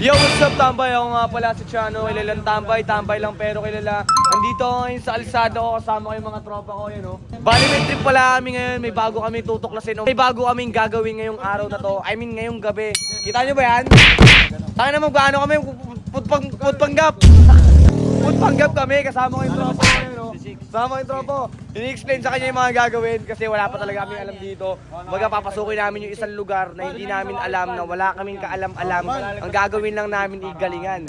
Yo, what's up, tambay? Ako nga pala si Chano, kilalang tambay lang pero kilala. Nandito ako ngayon sa Alsada ko, kasama ko yung mga tropa ko, yun o. Bali, may trip pala kami ngayon, may bago kami tutuklasin. May bago kaming gagawin ngayong araw na to, I mean ngayong gabi. Kita nyo ba yan? Taka na magbaano kami, Foodpanggap kami, kasama ko yung tropa ko, yun o. Kasama ko yung tropa ko. Ini-explain sa kanya yung mga gagawin kasi wala pa talaga kami alam dito. Baga papasukin namin yung isang lugar na hindi namin alam, na wala kaming kaalam-alam. Ang gagawin lang namin igalingan.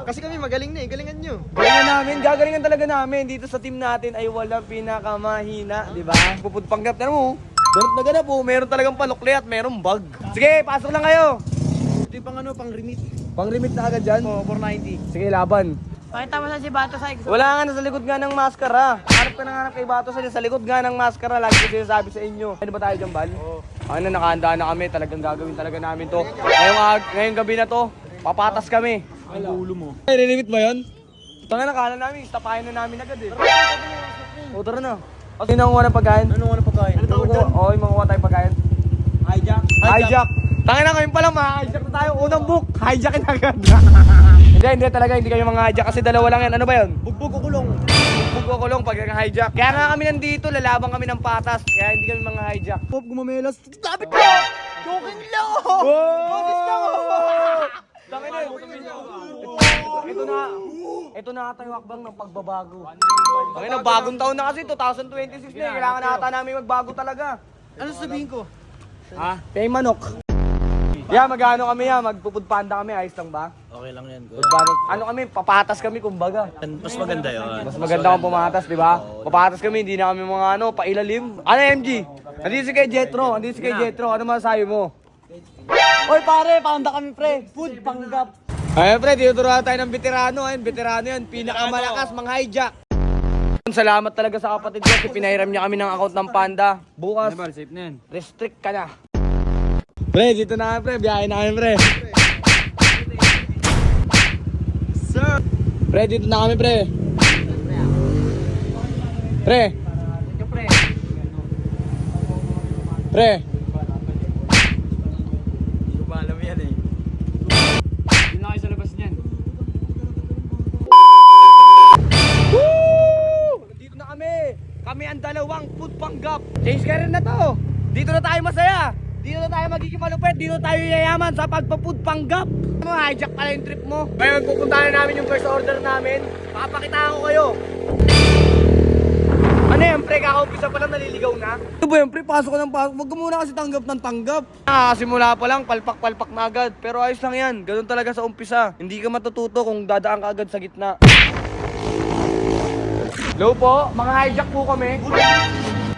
Kasi kami magaling na eh, galingan nyo. Galingan namin, gagalingan talaga namin. Dito sa team natin ay walang pinakamahina, di ba? Pupudpanggap na mo. Ganap na ganap po, meron talagang panukli at meron bag. Sige, pasok lang kayo. Ito yung pang remit. Pang-remit na agad dyan? Oo, 490. Sige, laban. Pakita mo sa si Bato sa Wala nga, nasa likod nga ng maskara. Hanap ka na nga kay Bato sa likod nga ng maskara. Lagi ko sinasabi sa inyo. Ano ba tayo dyan, Bal? Oo. Ano, nakahanda na kami. Talagang gagawin talaga namin to. Ngayong gabi na to, papatas kami. Ang ulo mo. Ay, nilimit mo yun? Tanga na, kala namin. Tapahin na namin agad eh. O, tara na. O, sino ang ng pagkain? Ano nga na pagkain? Ano tawag dyan? Oo, yung mga tayong pagkain. Hijack. Tanga na, ngayon pa lang, ma-hijack na tayo. Unang book, hijackin agad. Hindi talaga, hindi kayo mga hijack kasi dalawa lang yan. Ano ba yun? Bugbog o kulong. Bugbog o kulong pag hijack. Kaya nga kami nandito, lalabang kami ng patas. Kaya hindi kami mga hijack. Pop, gumamelas. Lapit mo! Joking lang! Tangin na. Ito na ata yung hakbang ng pagbabago. Tangin na, bagong taon na kasi, 2026 na. Kailangan na ata namin magbago talaga. Ano sabihin ko? Ha? Pay manok. Yeah, mag-ano kami yan, magpupudpanda kami, ayos lang ba? Okay lang yan. Ano kami, papatas kami kumbaga. Mas maganda yun. Mas maganda kung pumatas, di ba? Papatas kami, hindi na kami mga pailalim. Ano MG? Andito si kay Jetro, Ano masasabi mo? Oy pare, panda kami pre. Food panggap. Ayun pre, tinuturuan tayo ng veterano. Ayun, veterano yan, pinakamalakas, mga hijack. Salamat talaga sa kapatid ko kasi pinahiram niya kami ng account ng Panda. Bukas, Safe na yan. restrict ka na. Pre, dito na pre, biyahe na kami pre. Sir! Pre, dito na kami pre. Pre. Pre. Hindi ko pa alam yan eh. Hindi na kayo sa labas niyan. Woo! Dito na kami. Kami ang dalawang foodpanggap. Change career na to. Dito na tayo masaya. Dito na tayo magiging malupit. Dito tayo yayaman sa pagpafoodpanggap. Hijack pala yung trip mo. Ngayon, pupuntahan na namin yung first order namin. Papakitaan ko kayo. Ano yan, pre? Kaka-umpisa pa lang naliligaw na. Ito ba yan, pre? Pasok ka ng pasok. Huwag ka muna kasi tanggap ng tanggap. Simula pa lang, palpak-palpak na agad. Pero ayos lang yan. Ganun talaga sa umpisa. Hindi ka matututo kung dadaan ka agad sa gitna. Hello po, mga hijack po kami.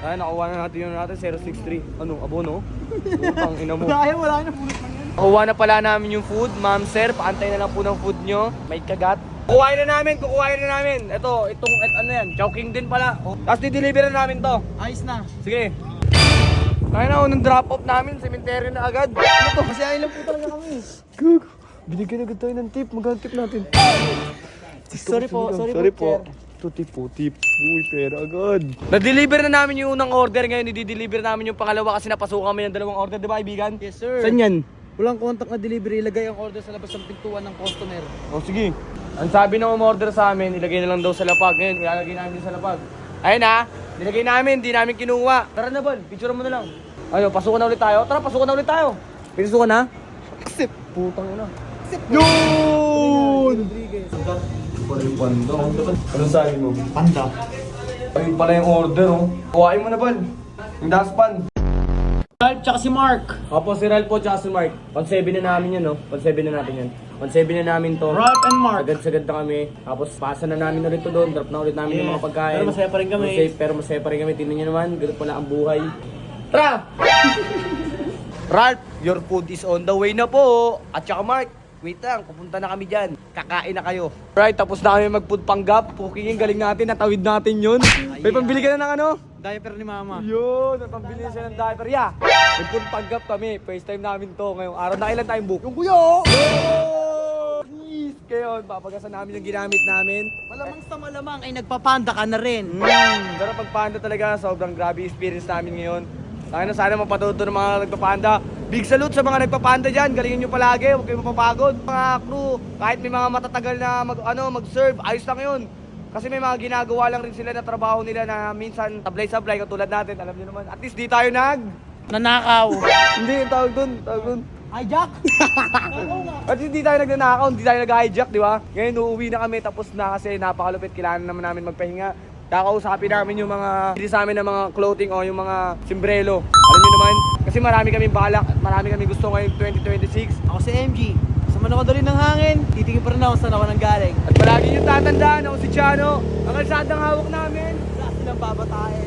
Ay, nakuha na natin yung natin, 063. Ano, abono? Utang ina mo. Wala na pulot lang yan. Nakuha na pala namin yung food, ma'am sir. Paantay na lang po ng food nyo. May kagat. Kukuhain na namin. Ito, ano yan, Chowking din pala. Tapos di-deliver na namin to. Ayos na. Sige. Kaya na, unang drop off namin, cemetery na agad. Ano to? Kasi ayun lang po talaga kami. Gug, binigyan agad tayo ng tip. Magkano tip natin? Sorry po. Tip. Uy, pera agad. Na-deliver na namin yung unang order. Ngayon, i-deliver namin yung pangalawa kasi napasukan kami ng dalawang order, di ba, kaibigan? Yes sir. Saan yan? Walang contact na delivery. Ilagay ang order sa labas ng pintuan ng customer. O, sige. Ang sabi ng umorder sa amin, ilagay na lang daw sa lapag. Ngayon, ilalagay namin din sa lapag. Ayun ha, nilagay namin, di namin kinuha. Tara na, Bal, picture mo na lang. Ayun, pasukan na ulit tayo. Tara, pasukan na ulit tayo. Pinasukan na? Accept. Putang ina. Accept. Yun! Rodriguez. Pala yung panda. Anong sabi mo? Panda. Ayun pala yung order, oh. Kuhain mo na, Bal. Yung daspan. Ralph tsaka si Mark. Opo, si Ralph po tsaka si Mark. 1-7 na namin yan, no? 1-7 na natin yan. 1-7 na namin to. Ralph and Mark. Sagad-sagad na kami. Tapos pasa na namin ulit to doon. Drop na ulit namin yung mga pagkain. Pero masaya pa rin kami. Pero masaya pa rin kami. Tingnan nyo naman, ganun pala ang buhay. Tara! Ralph, your food is on the way na po. At saka Mark, wait lang, pupunta na kami dyan. Kakain na kayo. Right, tapos na kami mag-food panggap. Cooking yung galing natin, natawid natin yun. May pambili ka na ng ano? Diaper ni mama. Yun, may pambili siya ng diaper. Yeah, mag-food panggap kami. First time namin to ngayong araw. Nakailan tayong book? Yung kuya! Please! Ngayon, papagasan namin yung ginamit namin. Malamang sa malamang ay nagpapanda ka na rin. Pero pagpanda talaga, sobrang grabe experience namin ngayon. Sana mapatuto ng mga nagpapanda. Big salute sa mga nagpapanda dyan. Galingin nyo palagi, huwag kayong mapapagod. Mga crew, kahit may mga matatagal na mag-serve, ayos lang yun. Kasi may mga ginagawa lang rin sila na trabaho nila na minsan sablay-sablay katulad natin. Alam niyo naman, at least di tayo Nanakaw. Hindi, yung tawag dun. Hijack? At hindi tayo nagnanakaw, hindi tayo nag-hijack, di ba? Ngayon uuwi na kami tapos na kasi napakalupit, kailangan naman namin magpahinga. Kakausapin namin yung mga hindi sa amin ng mga clothing o yung mga simbrelo. Alam niyo naman, kasi marami kaming balak at marami kaming gusto ngayong 2026. Ako si MG. Sa manakadali ng hangin, titingin pa rin ako saan ako nang galing. At palagi nyo tatandaan ako si Chano, ang kalsadang hawak namin. Wala silang babatae.